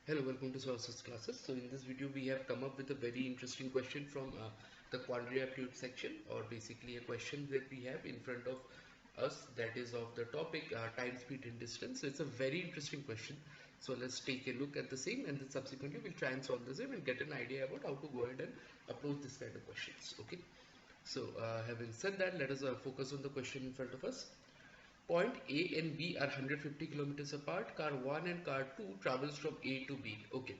Hello, welcome to Sources Classes. So in this video we have come up with a very interesting question from the quantity aptitude section, or basically a question that we have in front of us, that is of the topic time, speed and distance. So it's a very interesting question. So let's take a look at the same, and then subsequently we'll try and solve the same and get an idea about how to go ahead and approach this kind of questions. Okay. So having said that, let us focus on the question in front of us. Point A and B are 150 kilometers apart. Car 1 and car 2 travels from A to B. Okay.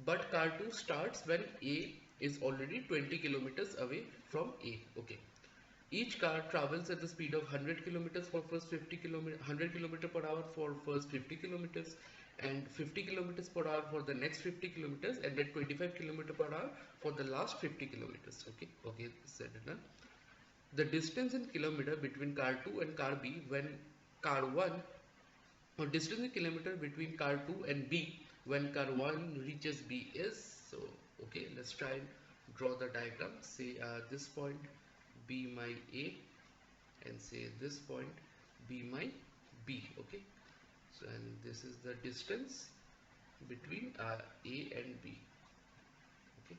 But car 2 starts when A is already 20 kilometers away from A. Okay. Each car travels at the speed of 100 kilometers for first 50 kilometers, 100 kilometers per hour for first 50 kilometers, and 50 kilometers per hour for the next 50 kilometers, and then 25 kilometers per hour for the last 50 kilometers. Okay. Okay. Said it now. The distance in kilometer between car 2 and car B when car 1, or distance in kilometer between car 2 and B when car 1 reaches B is, so okay, let's try and draw the diagram. Say this point be my A, and say this point be my B. Okay, so and this is the distance between A and B. Okay,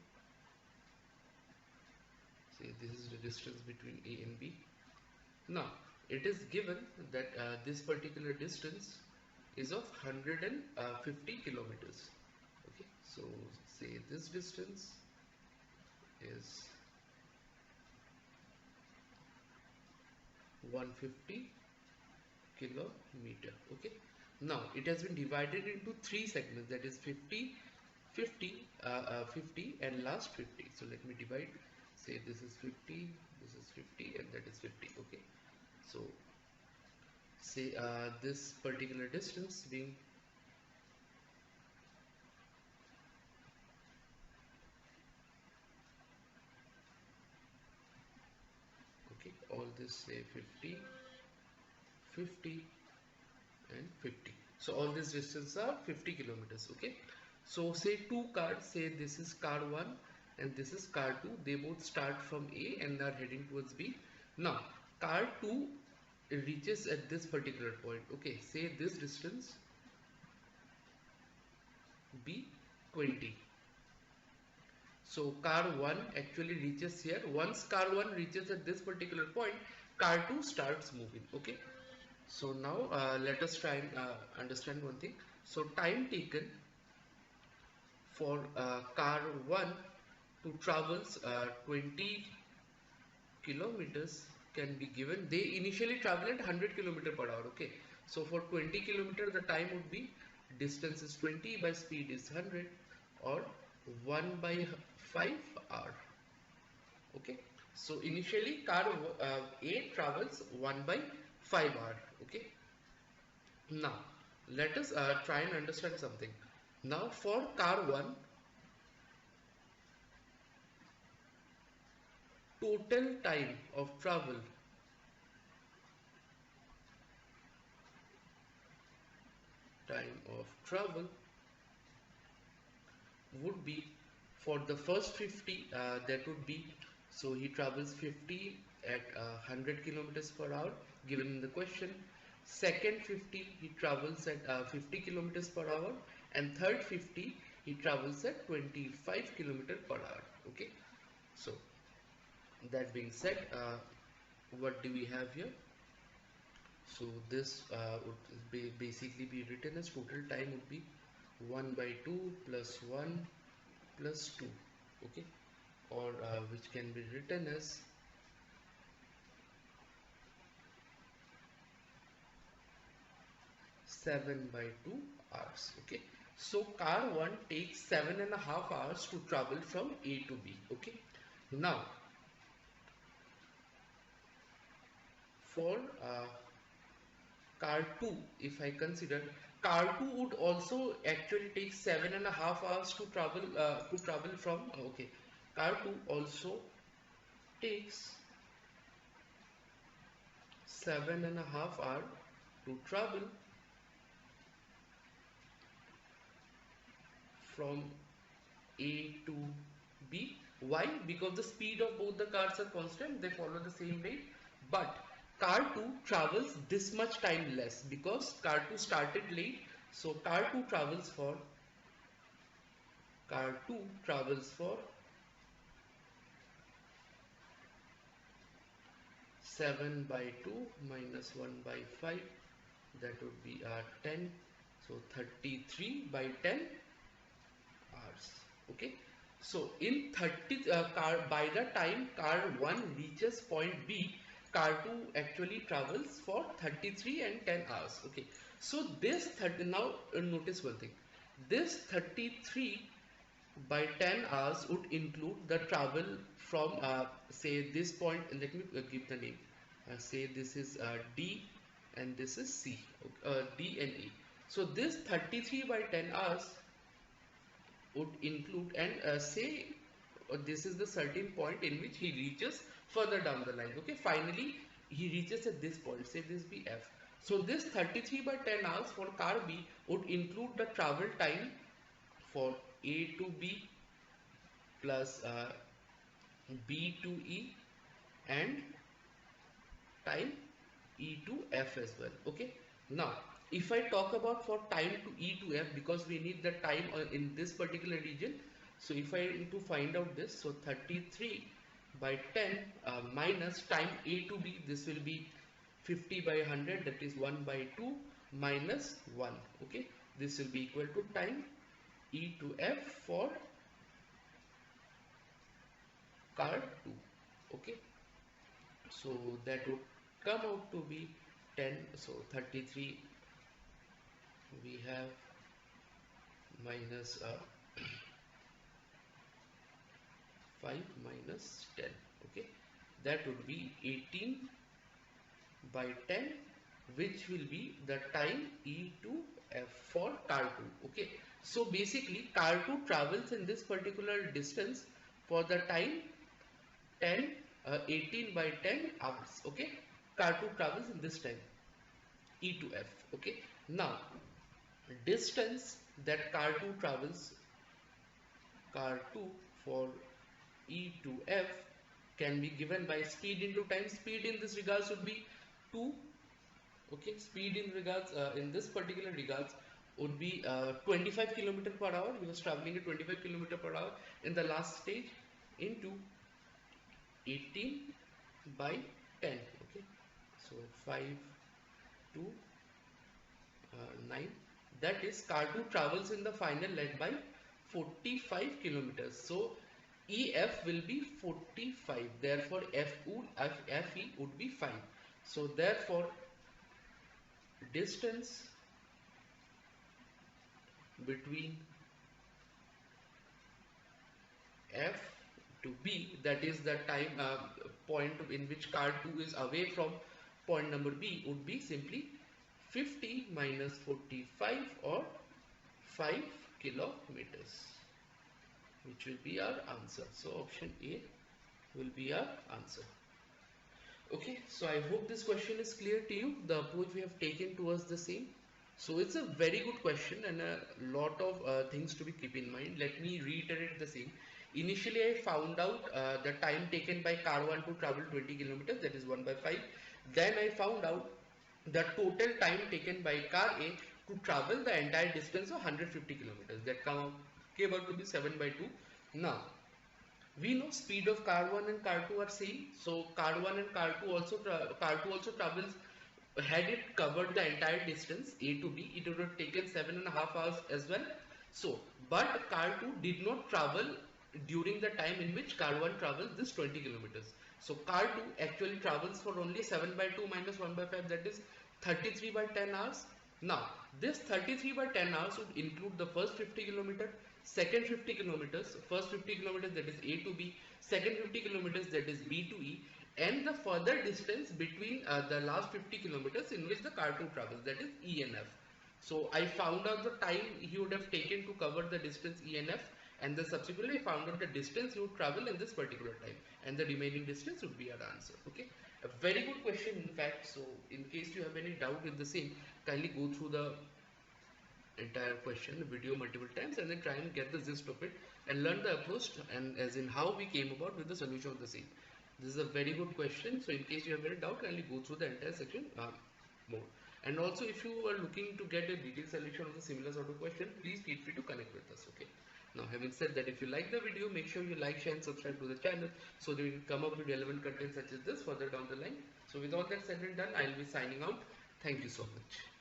say this is the distance between A and B. Now, it is given that this particular distance is of 150 kilometers. Okay, so say this distance is 150 kilometer. Okay, now it has been divided into three segments, that is 50, 50, 50 and last 50. So let me divide. Say this is 50, this is 50, and that is 50. Okay, so say this particular distance being okay, all this say 50, 50 and 50. So all these distances are 50 kilometers. Okay, so say two cars, say this is car 1 and this is car 2, they both start from A and are heading towards B. Now car 2 reaches at this particular point. Okay, say this distance be 20. So car 1 actually reaches here. Once car 1 reaches at this particular point, car 2 starts moving. Okay, so now let us try and understand one thing. So time taken for car 1 to travels 20 kilometers can be given. They initially travel at 100 kilometer per hour. Okay, so for 20 kilometer the time would be, distance is 20 by speed is 100, or 1 by 5 hour. Okay, so initially car A travels 1 by 5 hour. Okay, now let us try and understand something. Now for car 1, total time of travel would be, for the first 50 that would be, so he travels 50 at 100 kilometers per hour given in the question. Second 50 he travels at 50 kilometers per hour, and third 50 he travels at 25 kilometers per hour. Okay, so that being said, what do we have here? So this would basically be written as total time would be 1 by 2 plus 1 plus 2. Okay, or which can be written as 7 by 2 hours. Okay, so car 1 takes 7.5 hours to travel from A to B. Okay, now for car 2, if I consider, car 2 would also actually take 7.5 hours to travel from, okay, car 2 also takes 7.5 hours to travel from A to B. Why? Because the speed of both the cars are constant, they follow the same rate, but car 2 travels this much time less because car 2 started late. So car 2 travels for car 2 travels for 7 by 2 minus 1 by 5, that would be 10, so 33 by 10 hours. Okay, so in 30 car, by the time car 1 reaches point B, car 2 actually travels for 33 and 10 hours. Okay, so this 30, now notice one thing, this 33 by 10 hours would include the travel from say this point, and let me give the name, say this is D and this is C, D and E. So this 33 by 10 hours would include, and say this is the certain point in which he reaches further down the line. Okay, finally he reaches at this point, say this be F. So this 33 by 10 hours for car B would include the travel time for A to B plus B to E and time E to F as well. Okay, now if I talk about for time to E to F, because we need the time in this particular region, so if I need to find out this, so 33 by 10 minus time A to B, this will be 50 by 100, that is 1 by 2 minus 1. Okay, this will be equal to time E to F for car 2. Okay, so that would come out to be 10, so 33 we have minus 5 minus 10. Okay, that would be 18 by 10, which will be the time E to F for car 2. Okay, so basically car 2 travels in this particular distance for the time 10 18 by 10 hours. Okay, car 2 travels in this time E to F. Okay, now distance that car 2 travels, car 2 for E to F, can be given by speed into time. Speed in this regards would be 2. Okay, speed in regards in this particular regards would be 25 kilometer per hour. He was traveling at 25 kilometer per hour in the last stage, into 18 by 10. Okay, so 5 to 9, that is car 2 travels in the final leg by 45 kilometers. So EF will be 45, therefore FE would be 5. So therefore distance between F to B, that is the time point in which car 2 is away from point number B, would be simply 50 minus 45 or 5 kilometers, which will be our answer. So option A will be our answer. Okay, so I hope this question is clear to you, the approach we have taken towards the same. So it's a very good question and a lot of things to be keep in mind. Let me reiterate the same. Initially I found out the time taken by car 1 to travel 20 kilometers, that is 1 by 5. Then I found out the total time taken by car A to travel the entire distance of 150 kilometers, that came out to be 7 by 2. Now we know speed of car 1 and car 2 are same, so car 1 and car 2 also travels, had it covered the entire distance A to B, it would have taken 7.5 hours as well. So but car 2 did not travel during the time in which car 1 travels this 20 kilometers. So car 2 actually travels for only 7 by 2 minus 1 by 5, that is 33 by 10 hours. Now this 33 by 10 hours would include the first 50 kilometer, second 50 kilometers, first 50 kilometers, that is A to B, second 50 kilometers, that is B to E, and the further distance between the last 50 kilometers in which the car 2 travels, that is E and F. So I found out the time he would have taken to cover the distance E and F, and then subsequently I found out the distance he would travel in this particular time, and the remaining distance would be our answer. Okay, a very good question in fact. So in case you have any doubt with the same, kindly go through the entire question video multiple times and then try and get the gist of it and learn the approach, and as in how we came about with the solution of the same. This is a very good question, so in case you have any doubt, kindly go through the entire section more. And also if you are looking to get a detailed solution of the similar sort of question, please feel free to connect with us. Okay, Now, having said that, if you like the video, make sure you like, share and subscribe to the channel so that we can come up with relevant content such as this further down the line. So with all that said and done, I'll be signing out. Thank you so much.